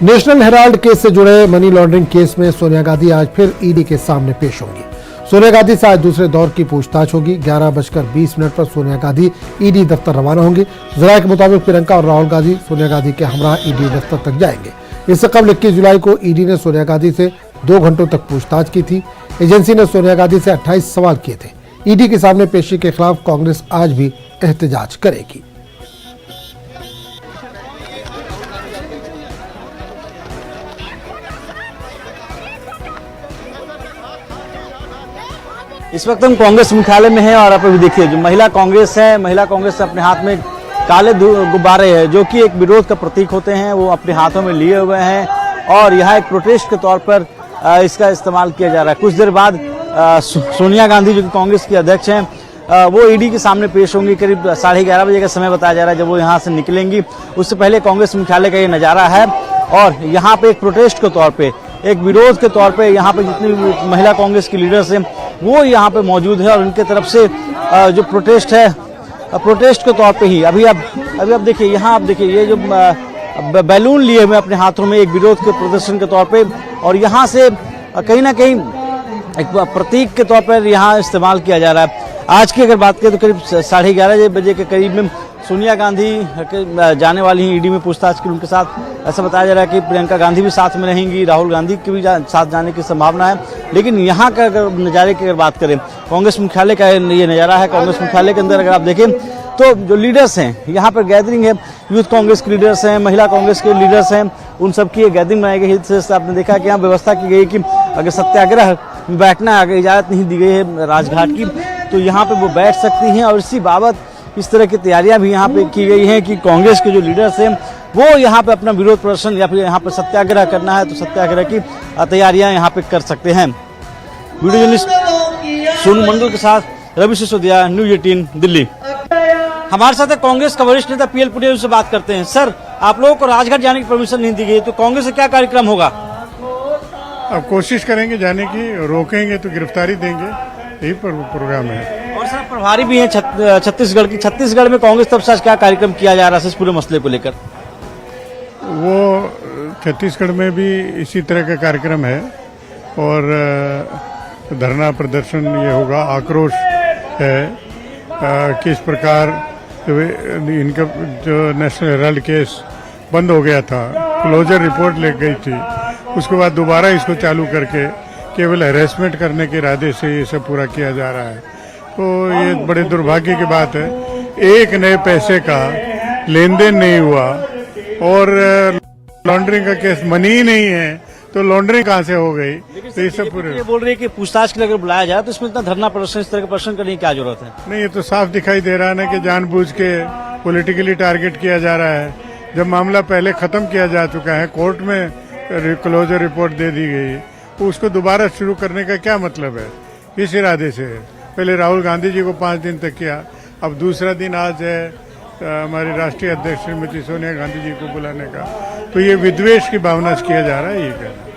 National Herald case से जुड़े money laundering case में सोनिया गांधी आज फिर ईडी के सामने पेश होंगी। सोनिया गांधी से आज दूसरे दौर की पूछताछ होगी। 11:20 पर सोनिया गांधी ईडी दफ्तर रवाना होंगी। जराये के मुताबिक प्रियंका और राहुल गांधी सोनिया गांधी के हमरा ईडी दफ्तर तक जाएंगे। इससे कबल 21 जुलाई को ईडी ने सोनिया गांधी से 2 घंटों तक पूछताछ की थी। एजेंसी ने सोनिया गांधी से 28 सवाल किए थे। ईडी के सामने पेशी के खिलाफ कांग्रेस आज भी एहतजाज करेगी। इस वक्त हम कांग्रेस मुख्यालय में हैं और आप अभी देखिए जो महिला कांग्रेस है, महिला कांग्रेस अपने हाथ में काले गुब्बारे हैं जो कि एक विरोध का प्रतीक होते हैं, वो अपने हाथों में लिए हुए हैं और यहाँ एक प्रोटेस्ट के तौर पर इसका इस्तेमाल किया जा रहा है। कुछ देर बाद सोनिया गांधी जो कि कांग्रेस की अध्यक्ष हैं वो ईडी के सामने पेश होंगी। करीब 11:30 बजे का समय बताया जा रहा है जब वो यहाँ से निकलेंगी। उससे पहले कांग्रेस मुख्यालय का ये नज़ारा है और यहाँ पे एक प्रोटेस्ट के तौर पे, एक विरोध के तौर पे यहाँ पे जितनी महिला कांग्रेस की लीडर्स हैं वो यहाँ पे मौजूद है और उनके तरफ से जो प्रोटेस्ट है, प्रोटेस्ट के तौर पे ही अभी आप देखिए, यहाँ आप देखिए ये जो बैलून लिए हुए अपने हाथों में एक विरोध के प्रदर्शन के तौर पे और यहाँ से कहीं ना कहीं एक प्रतीक के तौर पर यहाँ इस्तेमाल किया जा रहा है। आज की अगर बात करें तो करीब 11:30 बजे के करीब में सोनिया गांधी जाने वाली हैं ईडी में पूछताछ की। उनके साथ ऐसा बताया जा रहा है कि प्रियंका गांधी भी साथ में रहेंगी, राहुल गांधी की भी साथ जाने की संभावना है। लेकिन यहाँ का अगर नज़ारे की अगर बात करें, कांग्रेस मुख्यालय का ये नज़ारा है। कांग्रेस मुख्यालय के अंदर अगर आप देखें तो जो लीडर्स हैं यहाँ पर गैदरिंग है, यूथ कांग्रेस के लीडर्स हैं, महिला कांग्रेस के लीडर्स हैं, उन सबकी ये गैदरिंग बनाई गई है। आपने देखा कि यहाँ व्यवस्था की गई कि अगर सत्याग्रह बैठना अगर इजाज़त नहीं दी गई है राजघाट की तो यहाँ पे वो बैठ सकती हैं और इसी बाबत इस तरह की तैयारियां भी यहाँ पे की गई हैं कि कांग्रेस के जो लीडर्स हैं वो यहाँ पे अपना विरोध प्रदर्शन या फिर यहाँ पे सत्याग्रह करना है तो सत्याग्रह की तैयारियां यहाँ पे कर सकते हैं। वीडियो जर्नलिस्ट सोनू मंडल के साथ रवि सिसोदिया, न्यूज़ 18 दिल्ली। हमारे साथ कांग्रेस का वरिष्ठ नेता पीएल पुनिया से बात करते हैं। सर, आप लोगों को राजघाट जाने की परमिशन नहीं दी गई तो कांग्रेस से क्या कार्यक्रम होगा? अब कोशिश करेंगे जाने की, रोकेंगे तो गिरफ्तारी देंगे, यही प्रोग्राम है। और सर प्रभारी भी हैं छत्तीसगढ़ की। छत्तीसगढ़ में कांग्रेस तरफ से क्या कार्यक्रम किया जा रहा है इस पूरे मसले को लेकर? वो छत्तीसगढ़ में भी इसी तरह का कार्यक्रम है और धरना प्रदर्शन ये होगा, आक्रोश है किस प्रकार इनका जो नेशनल हेराल्ड केस बंद हो गया था, क्लोजर रिपोर्ट ले गई थी, उसके बाद दोबारा इसको चालू करके केवल हैरेसमेंट करने के इरादे से ये सब पूरा किया जा रहा है। तो ये बड़े दुर्भाग्य की बात है। एक नए पैसे का लेन देन नहीं हुआ और लॉन्ड्रिंग का केस मनी ही नहीं है तो लॉन्ड्रिंग कहाँ से हो गई? तो ये सब पूरे बोल रही है कि पूछताछ के लिए अगर बुलाया जाए तो इसमें इतना धरना प्रदर्शन, इस तरह का प्रदर्शन करने की क्या जरूरत है? नहीं, ये तो साफ दिखाई दे रहा है ना कि जानबूझ के पॉलिटिकली टारगेट किया जा रहा है। जब मामला पहले खत्म किया जा चुका है, कोर्ट में क्लोजर रिपोर्ट दे दी गई, तो उसको दोबारा शुरू करने का क्या मतलब है? किस इरादे से? पहले राहुल गांधी जी को 5 दिन तक किया, अब दूसरा दिन आज है हमारी राष्ट्रीय अध्यक्ष श्रीमती सोनिया गांधी जी को बुलाने का। तो ये विद्वेष की भावना से किया जा रहा है, ये कहना।